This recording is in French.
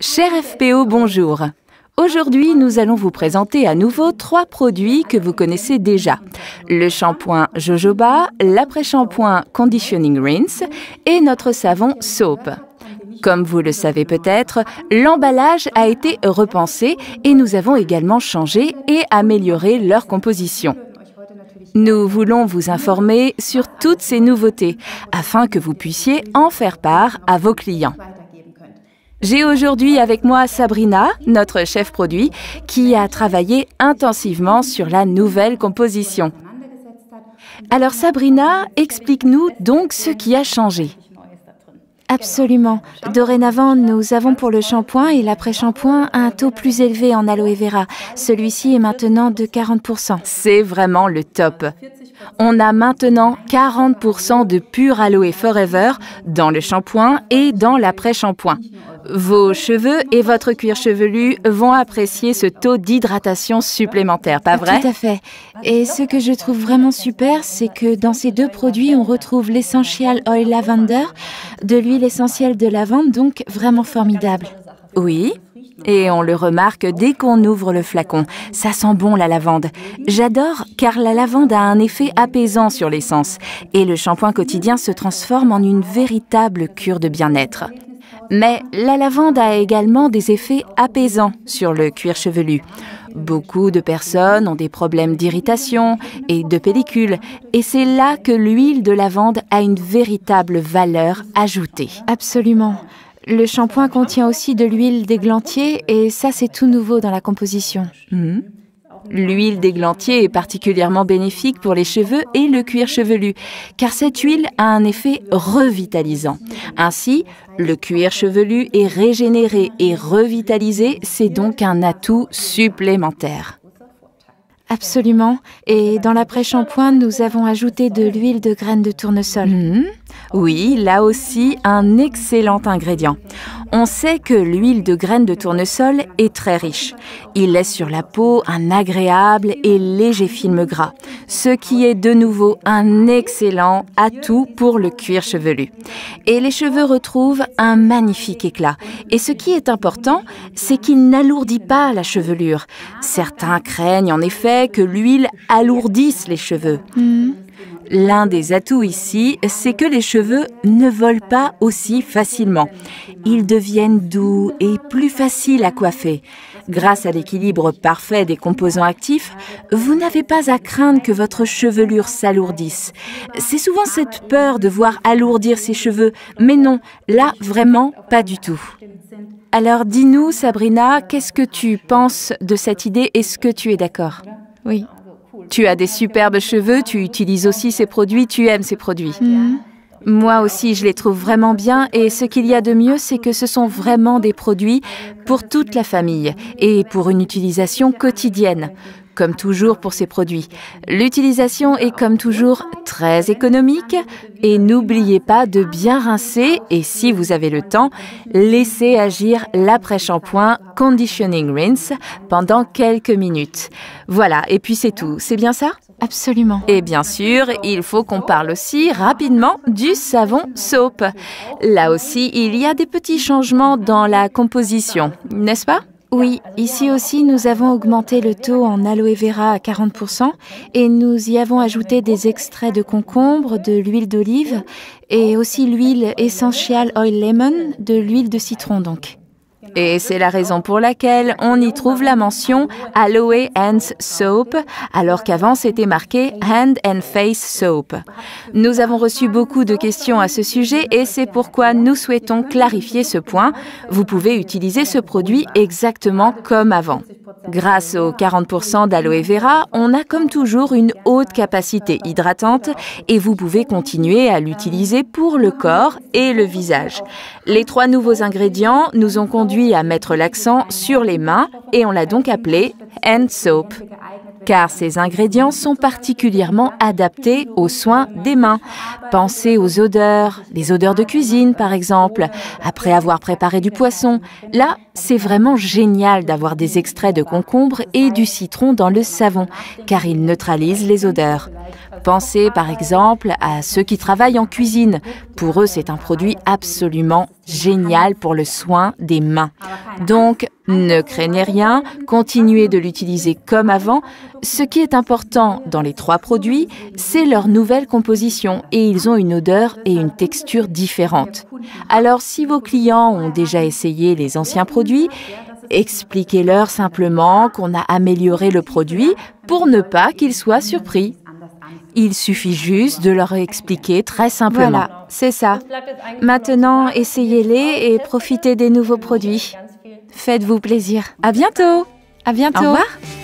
Cher FPO, bonjour. Aujourd'hui, nous allons vous présenter à nouveau 3 produits que vous connaissez déjà. Le shampoing Jojoba, l'après-shampoing Conditioning Rinse et notre savon Soap. Comme vous le savez peut-être, l'emballage a été repensé et nous avons également changé et amélioré leur composition. Nous voulons vous informer sur toutes ces nouveautés afin que vous puissiez en faire part à vos clients. J'ai aujourd'hui avec moi Sabrina, notre chef produit, qui a travaillé intensivement sur la nouvelle composition. Alors Sabrina, explique-nous donc ce qui a changé. Absolument. Dorénavant, nous avons pour le shampoing et l'après-shampoing un taux plus élevé en aloe vera. Celui-ci est maintenant de 40%. C'est vraiment le top. On a maintenant 40% de pur aloe forever dans le shampoing et dans l'après-shampoing. Vos cheveux et votre cuir chevelu vont apprécier ce taux d'hydratation supplémentaire, pas vrai? Tout à fait. Et ce que je trouve vraiment super, c'est que dans ces 2 produits, on retrouve l'Essential Oil Lavender, de l'huile essentielle de lavande, donc vraiment formidable. Oui, et on le remarque dès qu'on ouvre le flacon. Ça sent bon la lavande. J'adore car la lavande a un effet apaisant sur les sens et le shampoing quotidien se transforme en une véritable cure de bien-être. Mais la lavande a également des effets apaisants sur le cuir chevelu. Beaucoup de personnes ont des problèmes d'irritation et de pellicule, et c'est là que l'huile de lavande a une véritable valeur ajoutée. Absolument. Le shampoing contient aussi de l'huile d'églantier et ça, c'est tout nouveau dans la composition. L'huile d'églantier est particulièrement bénéfique pour les cheveux et le cuir chevelu, car cette huile a un effet revitalisant. Ainsi, le cuir chevelu est régénéré et revitalisé, c'est donc un atout supplémentaire. Absolument. Et dans l'après-shampoing, nous avons ajouté de l'huile de graines de tournesol. Oui, là aussi, un excellent ingrédient. On sait que l'huile de graines de tournesol est très riche. Il laisse sur la peau un agréable et léger film gras, ce qui est de nouveau un excellent atout pour le cuir chevelu. Et les cheveux retrouvent un magnifique éclat. Et ce qui est important, c'est qu'il n'alourdit pas la chevelure. Certains craignent en effet que l'huile alourdisse les cheveux. L'un des atouts ici, c'est que les cheveux ne volent pas aussi facilement. Ils deviennent doux et plus faciles à coiffer. Grâce à l'équilibre parfait des composants actifs, vous n'avez pas à craindre que votre chevelure s'alourdisse. C'est souvent cette peur de voir alourdir ses cheveux, mais non, là vraiment pas du tout. Alors dis-nous Sabrina, qu'est-ce que tu penses de cette idée? Est-ce que tu es d'accord? Oui. Tu as des superbes cheveux, tu utilises aussi ces produits, tu aimes ces produits. Moi aussi, je les trouve vraiment bien et ce qu'il y a de mieux, c'est que ce sont vraiment des produits pour toute la famille et pour une utilisation quotidienne. Comme toujours pour ces produits. L'utilisation est comme toujours très économique et n'oubliez pas de bien rincer et si vous avez le temps, laissez agir l'après-shampoing Conditioning Rinse pendant quelques minutes. Voilà, et puis c'est tout. C'est bien ça? Absolument. Et bien sûr, il faut qu'on parle aussi rapidement du savon Soap. Là aussi, il y a des petits changements dans la composition, n'est-ce pas? Oui, ici aussi, nous avons augmenté le taux en aloe vera à 40% et nous y avons ajouté des extraits de concombre, de l'huile d'olive et aussi l'huile Essential Oil Lemon, de l'huile de citron donc. Et c'est la raison pour laquelle on y trouve la mention Aloe Hands Soap, alors qu'avant c'était marqué Hand and Face Soap. Nous avons reçu beaucoup de questions à ce sujet et c'est pourquoi nous souhaitons clarifier ce point. Vous pouvez utiliser ce produit exactement comme avant. Grâce aux 40% d'aloe vera, on a comme toujours une haute capacité hydratante et vous pouvez continuer à l'utiliser pour le corps et le visage. Les 3 nouveaux ingrédients nous ont conduit à mettre l'accent sur les mains et on l'a donc appelé Hand Soap. Car ces ingrédients sont particulièrement adaptés aux soins des mains. Pensez aux odeurs, les odeurs de cuisine par exemple, après avoir préparé du poisson. Là, c'est vraiment génial d'avoir des extraits de concombre et du citron dans le savon, car ils neutralisent les odeurs. Pensez par exemple à ceux qui travaillent en cuisine. Pour eux, c'est un produit absolument génial pour le soin des mains. Donc, ne craignez rien, continuez de l'utiliser comme avant. Ce qui est important dans les 3 produits, c'est leur nouvelle composition et ils ont une odeur et une texture différentes. Alors, si vos clients ont déjà essayé les anciens produits, expliquez-leur simplement qu'on a amélioré le produit pour ne pas qu'ils soient surpris. Il suffit juste de leur expliquer très simplement. Voilà, c'est ça. Maintenant, essayez-les et profitez des nouveaux produits. Faites-vous plaisir. À bientôt! À bientôt. Au revoir!